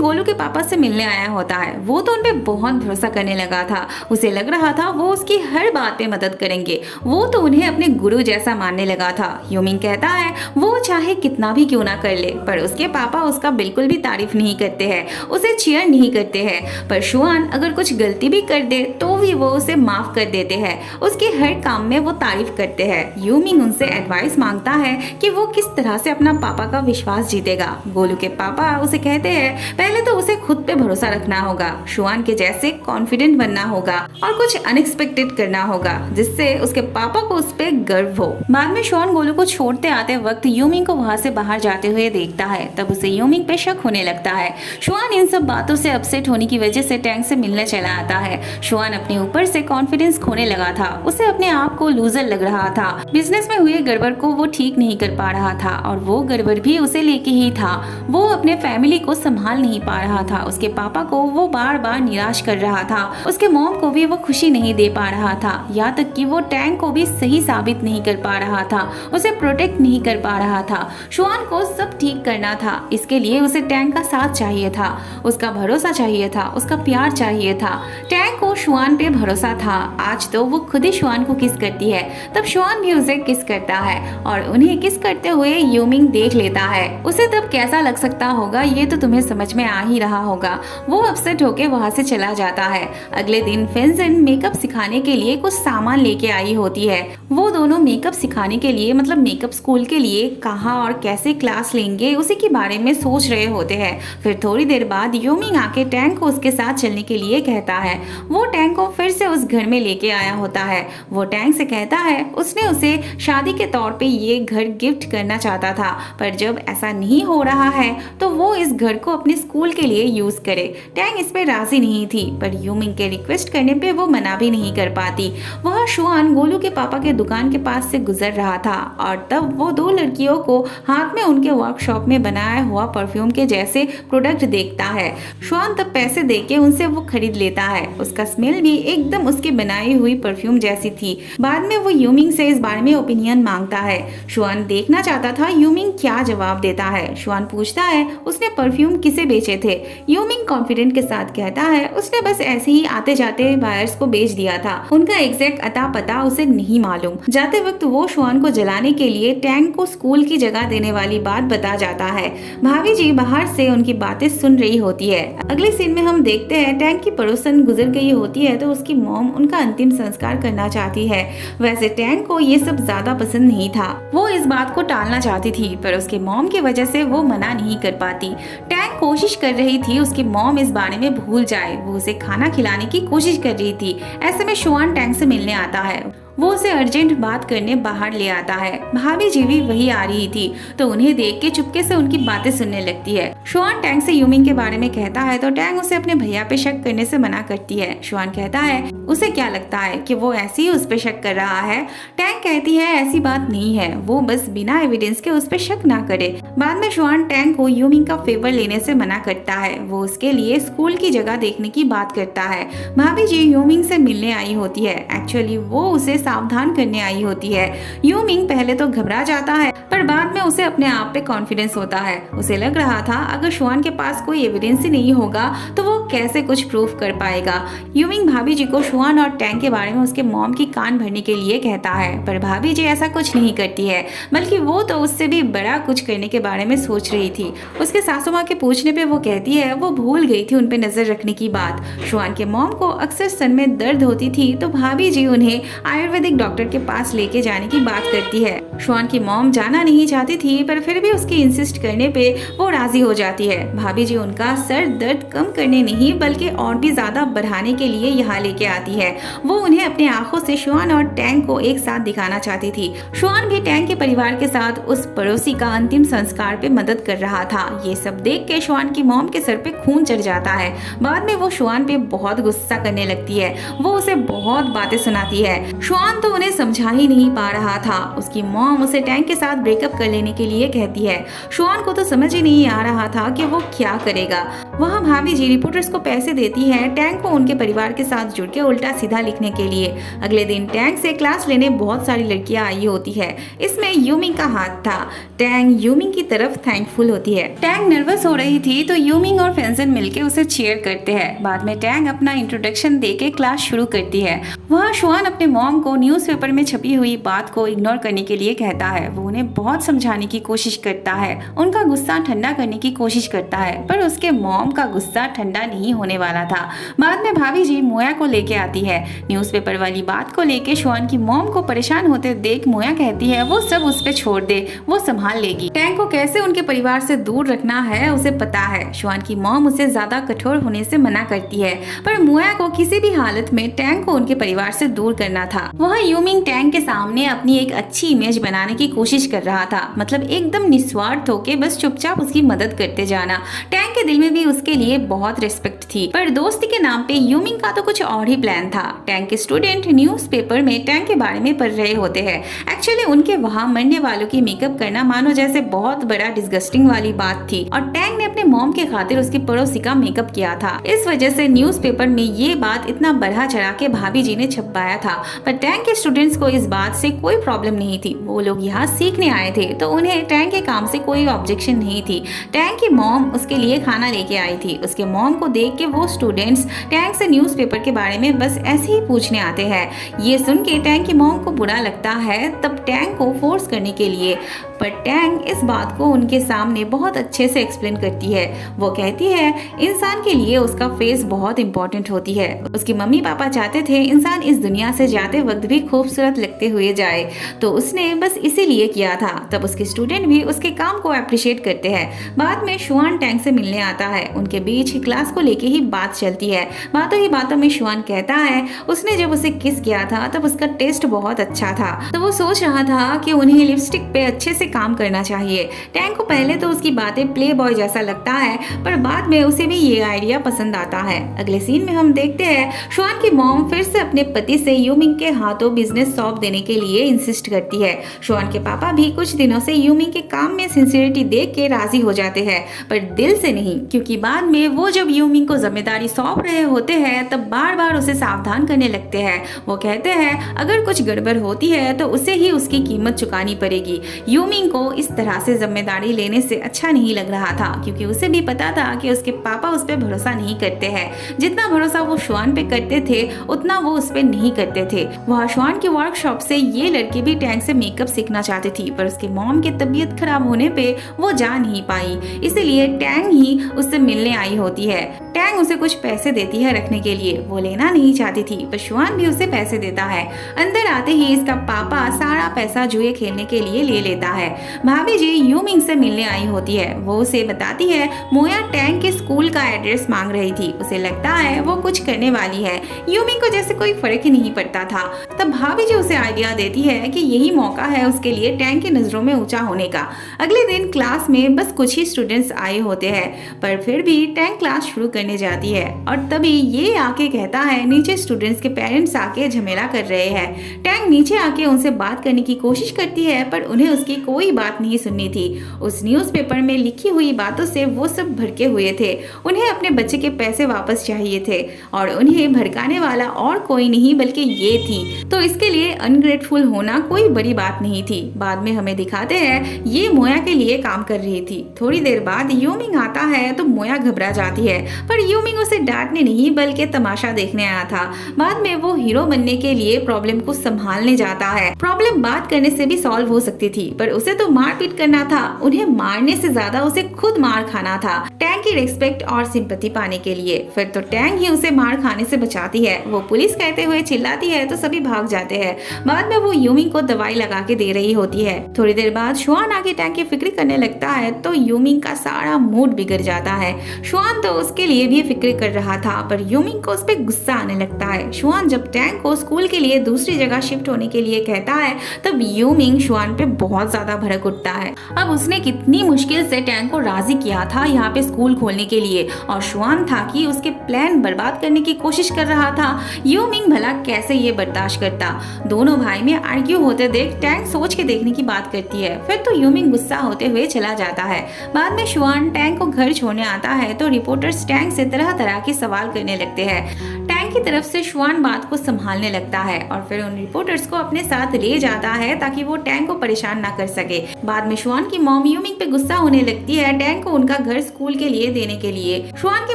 गोलू के पापा से मिलने आया होता है। वो तो उनपे बहुत भरोसा करने लगा था। उसे लग रहा था वो उसकी हर बात पे मदद करेंगे। वो तो उन्हें अपने गुरु जैसा मानने लगा था। यूमिंग कहता है वो चाहे कितना भी क्यों ना कर ले, पर उसके पापा उसका बिल्कुल भी तारीफ नहीं करते हैं, उसे चीयर नहीं करते हैं। पर शुआन अगर कुछ गलती भी कर दे तो भी वो उसे माफ कर देते हैं। उसके हर काम में वो तारीफ करते हैं। यूमिंग उनसे एडवाइस मांगता है कि वो किस तरह से अपना पापा का विश्वास जीतेगा। गोलू के पापा उसे कहते हैं पहले तो उसे खुद पे भरोसा रखना होगा, शुआन के जैसे कॉन्फिडेंट बनना होगा और कुछ अनएक्सपेक्टेड करना होगा जिससे उसके पापा को उस पे गर्व हो। बाद में शुआन गोलू को छोड़ते आते वक्त यूमिंग को वहाँ से बाहर जाते हुए देखता है। तब उसे यूमिंग पे शक होने लगता है। शुआन इन सब बातों से अपसेट होने की वजह से टैंक से मिलने चला आता है। शुआन अपने ऊपर से कॉन्फिडेंस खोने लगा था। उसे अपने आप को लूजर लग रहा था। बिजनेस में हुए गड़बड़ को वो ठीक नहीं कर पा रहा था और वो गड़बड़ भी उसे लेके ही था। वो अपने फैमिली को संभाल नहीं पा रहा था। उसके पापा को वो बार बार निराश कर रहा था। उसके मॉम को भी वो खुशी नहीं दे पा रहा था। यहाँ तक कि वो टैंक को भी सही साबित नहीं कर पा रहा था, उसे प्रोटेक्ट नहीं कर पा रहा था। शुआन को सब ठीक करना था। इसके लिए उसे टैंक का साथ चाहिए था, उसका भरोसा चाहिए था, उसका प्यार चाहिए था। टैंक को शुआन पे भरोसा था। आज तो वो खुद ही शुआन को किस करती है। तब शुआन भी उसे किस करता है और उन्हें किस करते हुए यूमिंग देख लेता है। उसे तब कैसा लग सकता होगा ये तो तुम्हें समझ में आ ही रहा होगा। वो अपसेट होके वहाँ से चला जाता है। अगले दिन फेंजिन मेकअप सिखाने के लिए कुछ सामान लेके आई होती है। वो दोनों मेकअप सिखाने के लिए मतलब मेकअप स्कूल के लिए कहाँ और कैसे क्लास लेंगे उसी के बारे में सोच रहे होते हैं। फिर थोड़ी देर बाद यूमिंग आके टैंक को उसके साथ चलने के लिए कहता है। वो टैंक को फिर से उस घर में लेके आया होता है। वो टैंक से कहता है उसने उसे शादी के तौर पे ये घर गिफ्ट करना चाहता था, पर जब ऐसा नहीं हो रहा है तो वो इस घर को अपने स्कूल के लिए यूज करे। टैंक इस पे राजी नहीं थी, पर यूमिंग के रिक्वेस्ट करने पे वो मना भी नहीं कर पाती। वह शुआन गोलू के पापा के दुकान के पास से गुजर रहा था और तब वो दो लड़कियों को हाथ में उनके वर्कशॉप में बनाया हुआ परफ्यूम के जैसे प्रोडक्ट देखता है। शुआन तब पैसे देके उनसे वो खरीद लेता है। उसका स्मेल भी एकदम उसकी बनाई हुई परफ्यूम जैसी थी। बाद में वो यूमिंग से इस बारे में ओपिनियन मांगता है। शुआन देखना चाहता था यूमिंग क्या जवाब देता है। शुआन पूछता है उसने परफ्यूम किसे बेचे थे। यूमिंग कॉन्फिडेंट के साथ कहता है उसने बस ऐसे ही आते जाते बायर्स को बेच दिया था, उनका एग्जैक्ट अता पता उसे नहीं मालूम। जाते वक्त वो शुआन को जलाने के लिए टैंक को स्कूल की जगह देने वाली बात बता जाता है। भाभी जी बाहर से उनकी बातें सुन रही होती है। अगले सीन में हम देखते हैं टैंक की पड़ोसन गुजर गई होती है तो उसकी मॉम उनका अंतिम संस्कार करना चाहती है। वैसे टैंक को ये सब ज्यादा पसंद नहीं था। वो इस बात को टालना चाहती थी, पर उसके मॉम की वजह से वो मना नहीं कर पाती। टैंक कोशिश कर रही थी उसकी मॉम इस बारे में भूल जाए। वो उसे खाना खिलाने की कोशिश कर रही थी। ऐसे में शुआन टैंक से मिलने आता है। वो उसे अर्जेंट बात करने बाहर ले आता है। भाभी जी भी वही आ रही थी तो उन्हें देख के चुपके से उनकी बातें सुनने लगती है। शुआन टैंक से यूमिंग के बारे में कहता है तो टैंक उसे अपने भैया पे शक करने से मना करती है। शुआन कहता है उसे क्या लगता है कि वो ऐसे ही उस पे शक कर रहा है। टैंक कहती है ऐसी बात नहीं है, वो बस बिना एविडेंस के उस पे शक ना करे। बाद में शुआन टैंक को यूमिंग का फेवर लेने से मना करता है। वो उसके लिए स्कूल की जगह देखने की बात करता है। भाभी जी यूमिंग से मिलने आई होती है। एक्चुअली वो उसे सावधान करने आई होती है। यूमिंग पहले तो घबरा जाता है, पर बाद में उसे अपने आप पे कॉन्फिडेंस होता है। उसे लग रहा था अगर शुआन के पास कोई एविडेंस ही नहीं होगा तो वो कैसे कुछ प्रूफ कर पाएगा। यूमिंग भाभी जी को शुआन और टैंक के बारे में उसके मॉम की कान भरने के लिए कहता है, पर भाभी जी ऐसा कुछ नहीं करती है, बल्कि वो तो उससे भी बड़ा कुछ करने के बारे में सोच रही थी। उसके सासू माँ के पूछने पे वो कहती है वो भूल गई थी उन पे नजर रखने की बात। शुआन के मॉम को अक्सर सर में दर्द होती थी तो भाभी जी उन्हें आयुर्वेदिक डॉक्टर के पास लेके जाने की बात करती है। शुआन की मॉम जाना नहीं चाहती थी, पर फिर भी उसके इंसिस्ट करने पे वो राजी हो जाती है। भाभी जी उनका सर दर्द कम करने नहीं बल्कि और भी ज्यादा बढ़ाने के लिए यहाँ लेके आती है। वो उन्हें अपने आंखों से शुआन और टैंक को एक साथ दिखाना चाहती थी। शुआन भी टैंक के परिवार के साथ उस पड़ोसी का अंतिम संस्कार पे मदद कर रहा था। ये सब देख के शुआन की मॉम के सर पे खून चढ़ जाता है। बाद में वो शुआन पे बहुत गुस्सा करने लगती है। वो उसे बहुत बातें सुनाती है। शुआन तो उन्हें समझा ही नहीं पा रहा था। उसकी मॉम उसे टैंक के साथ ब्रेकअप कर लेने के लिए कहती है। शुआन को तो समझ ही नहीं आ रहा था कि वो क्या करेगा। वहाँ भाभी जी रिपोर्टर्स को पैसे देती है टैंग को उनके परिवार के साथ जुड़ के उल्टा सीधा लिखने के लिए। अगले दिन टैंग से क्लास लेने बहुत सारी लड़कियां आई होती है। इसमें यूमिंग का हाथ था। टैंग यूमिंग की तरफ थैंकफुल होती है। टैंग नर्वस हो रही थी तो यूमिंग और फेंसन मिलके उसे चीयर करते हैं। बाद में टैंग अपना इंट्रोडक्शन देके क्लास शुरू करती है। वहाँ शुआन अपने मॉम को न्यूज़पेपर में छपी हुई बात को इग्नोर करने के लिए कहता है। वो उन्हें बहुत समझाने की कोशिश करता है, उनका गुस्सा ठंडा करने की कोशिश करता है, पर उसके मॉम का गुस्सा ठंडा नहीं होने वाला था। बाद में भाभी जी मोया को लेके आती है। न्यूज़पेपर वाली बात को लेके शुआन की मॉम को परेशान होते देख मोया कहती है वो सब उस पे छोड़ दे, वो संभाल लेगी। टैंग को कैसे उनके परिवार से दूर रखना है उसे पता है। शुआन की मॉम उसे ज्यादा कठोर होने से मना करती है, पर मोया को किसी भी हालत में टैंग को उनके परिवार से दूर करना था। वहाँ यूमिंग टैंग के सामने अपनी एक अच्छी इमेज बनाने की कोशिश कर रहा था, मतलब एकदम निस्वार्थ होके बस चुपचाप उसकी मदद करते जाना। टैंग के दिल में भी उसके लिए बहुत रिस्पेक्ट थी, पर दोस्ती के नाम पे यूमिंग का तो कुछ और ही प्लान था। टैंग के स्टूडेंट न्यूज़पेपर में टैंग के बारे में पढ़ रहे होते हैं। एक्चुअली उनके वहाँ मरने वालों की मेकअप करना मानो जैसे बहुत बड़ा डिस्गस्टिंग वाली बात थी, और टैंग ने अपने मॉम के खातिर उसकी पड़ोसी का मेकअप किया था। इस वजह से न्यूज़पेपर में ये बात इतना बढ़ा चढ़ा के भाभी जी ने छपवाया था, पर टैंग के स्टूडेंट्स को इस बात से कोई प्रॉब्लम नहीं थी। वो लोग यहाँ सीखने आए थे तो उन्हें टैंग के काम से कोई ऑब्जेक्शन नहीं थी। टैंग की मॉम उसके लिए खाना लेके आई थी। उसके मॉम को देख के वो स्टूडेंट्स टैंग से न्यूज़पेपर के बारे में बस ऐसे ही पूछने आते हैं। ये सुन के टैंग की मॉम को बुरा लगता है, तब टैंग को फोर्स करने के लिए, पर टैंग इस बात को उनके सामने बहुत अच्छे से एक्सप्लेन करती है। वो कहती है इंसान के लिए उसका फेस बहुत इंपॉर्टेंट होती है। उसके मम्मी पापा चाहते थे इंसान इस दुनिया से जाते वक्त भी खूबसूरत लगते हुए जाए, तो उसने बस इसीलिए किया था। तब उसके स्टूडेंट भी उसके काम को अप्रिशिएट करते हैं। बाद में शुआन टैंग से मिलने आता है। उनके बीच क्लास को लेके ही बात चलती है। बातों ही बातों में शुआन कहता है उसने जब उसे किस किया था तब उसका टेस्ट बहुत अच्छा था, तो वो सोच रहा था कि उन्हें लिपस्टिक पे अच्छे से काम करना चाहिए। टैंग को पहले तो उसकी बातें प्ले बॉय जैसा लगता है, पर बाद में उसे भी ये आइडिया पसंद आता है। अगले सीन में हम देखते हैं शुआन की मॉम फिर से अपने पति से यूमिंग के हाथों बिजनेस सौंप देने के लिए इंसिस्ट करती है। शुआन के पापा भी कुछ दिनों से यूमिंग के काम में सिंसियरिटी देख के राजी हो जाते हैं, पर दिल से नहीं, क्योंकि बाद में वो जब यूमिंग को जिम्मेदारी सौंप रहे होते हैं तब बार बार उसे सावधान करने लगते हैं। वो कहते हैं अगर कुछ गड़बड़ होती है तो उसे ही उसकी कीमत चुकानी पड़ेगी। यूमिंग को इस तरह से जिम्मेदारी लेने से अच्छा नहीं लग रहा था, क्योंकि उसे भी पता था कि उसके पापा उस पर भरोसा नहीं करते हैं। जितना भरोसा वो शुआन पे करते थे उतना वो उस पे नहीं करते थे। वहाँ शुआन की वर्कशॉप से ये लड़की भी टैंग से मेकअप सीखना चाहती थी, पर उसके मॉम की तबीयत खराब होने पे वो जा नहीं पाई, इसलिए टैंग ही उससे मिलने आई होती है। टैंग उसे कुछ पैसे देती है रखने के लिए। वो लेना नहीं चाहती थी, पर शुआन भी उसे पैसे देता है। अंदर आते ही इसका पापा सारा पैसा जुए खेलने के लिए ले लेता है। भाभी जी यूमिंग से मिलने आई होती है। वो उसे बताती है मोया टैंग के स्कूल का एड्रेस मांग रही थी। उसे लगता है वो कुछ करने वाली है। यूमिंग को जैसे कोई फर्क ही नहीं पड़ता था। तब भाभी जी उसे आइडिया देती है कि यही मौका है उसके लिए टैंग की नजरों में ऊंचा होने का। अगले दिन क्लास में बस कुछ ही स्टूडेंट्स आए होते हैं, पर फिर भी टैंग क्लास शुरू करने जाती है, और तभी ये आके कहता है नीचे स्टूडेंट्स के पेरेंट्स आके झमेला कर रहे हैं। टैंग नीचे आके उनसे बात करने की कोशिश करती है, पर उन्हें उसकी कोई बात नहीं सुननी थी। उस न्यूज़पेपर में लिखी हुई बातों से वो सब भड़के हुए थे। उन्हें अपने बच्चे के पैसे वापस चाहिए थे, और उन्हें भड़काने वाला और कोई नहीं बल्कि ये थी, तो इसके लिए अनग्रेटफुल होना कोई बड़ी बात नहीं थी। बाद में हमें दिखाते हैं ये मोया के लिए काम कर रही थी। थोड़ी देर बाद यूमिंग आता है तो मोया घबरा जाती है, पर यूमिंग उसे डांटने नहीं बल्कि तमाशा देखने आया था। बाद में वो हीरो बनने के लिए प्रॉब्लम को संभालने जाता है। प्रॉब्लम बात करने से भी सॉल्व हो सकती थी, पर उसे तो मारपीट करना था। उन्हें मारने से ज्यादा उसे खुद मार खाना था, टैंग की रिस्पेक्ट और सिंपैथी पाने के लिए। फिर तो टैंग ही उसे मार खाने से बचाती है। वो पुलिस कहते हुए चिल्लाती है तो सभी भाग जाते हैं। बाद में वो यूमिंग को दवाई लगा के दे रही होती है। थोड़ी देर बाद शुआन आके टैंग की फिक्र करने लगता है तो यूमिंग का सारा मूड बिगड़ जाता है। शुआन तो उसके लिए भी फिक्र कर रहा था, पर यूमिंग को उस पर गुस्सा आने लगता है। शुआन जब टैंग को स्कूल के लिए दूसरी जगह शिफ्ट होने के लिए कहता है तब यूमिंग शुआन पे बहुत ज्यादा भड़क उठता है। अब उसने कितनी मुश्किल से टैंग को राजी किया था यहाँ पे स्कूल स्कूल खोलने के लिए और शुआन था कि उसके प्लान बर्बाद करने की कोशिश कर रहा था। यूमिंग भला कैसे ये बर्दाश्त करता। दोनों भाई में आर्ग्यू होते देख टैंग सोच के देखने की बात करती है। फिर तो यूमिंग गुस्सा होते हुए चला जाता है। बाद में शुआन टैंग को घर छोड़ने आता है तो रिपोर्टर्स टैंग से तरह तरह के सवाल करने लगते हैं। टैंग की तरफ से शुआन बात को संभालने लगता है और फिर उन रिपोर्टर्स को अपने साथ ले जाता है ताकि वो टैंग को परेशान ना कर सके। बाद में शुआन की मॉम यूमिंग पे गुस्सा होने लगती है टैंग को उनका घर स्कूल के लिए देने के लिए। शुआन की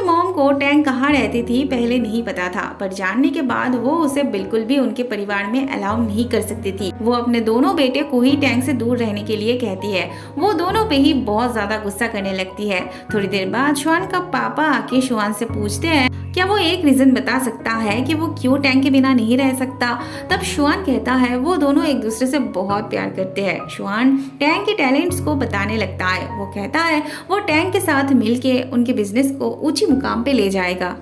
मॉम को टैंग कहाँ रहती थी पहले नहीं पता था, पर जानने के बाद वो उसे बिल्कुल भी उनके परिवार में अलाउ नहीं कर सकती थी। वो अपने दोनों बेटे को ही टैंग से दूर रहने के लिए कहती है। वो दोनों पे ही बहुत ज्यादा गुस्सा करने लगती है। थोड़ी देर बाद शुआन का पापा आके शुआन से पूछते हैं क्या वो एक रीजन बता सकता है कि वो क्यों टैंग के बिना नहीं रह सकता। तब शुआन कहता है वो दोनों एक दूसरे से बहुत प्यार करते हैं। शुआन टैंग के टैलेंट्स को बताने लगता है। वो कहता है वो टैंग के साथ मिलके उनके बिजनेस को ऊंची मुकाम पे ले जाएगा।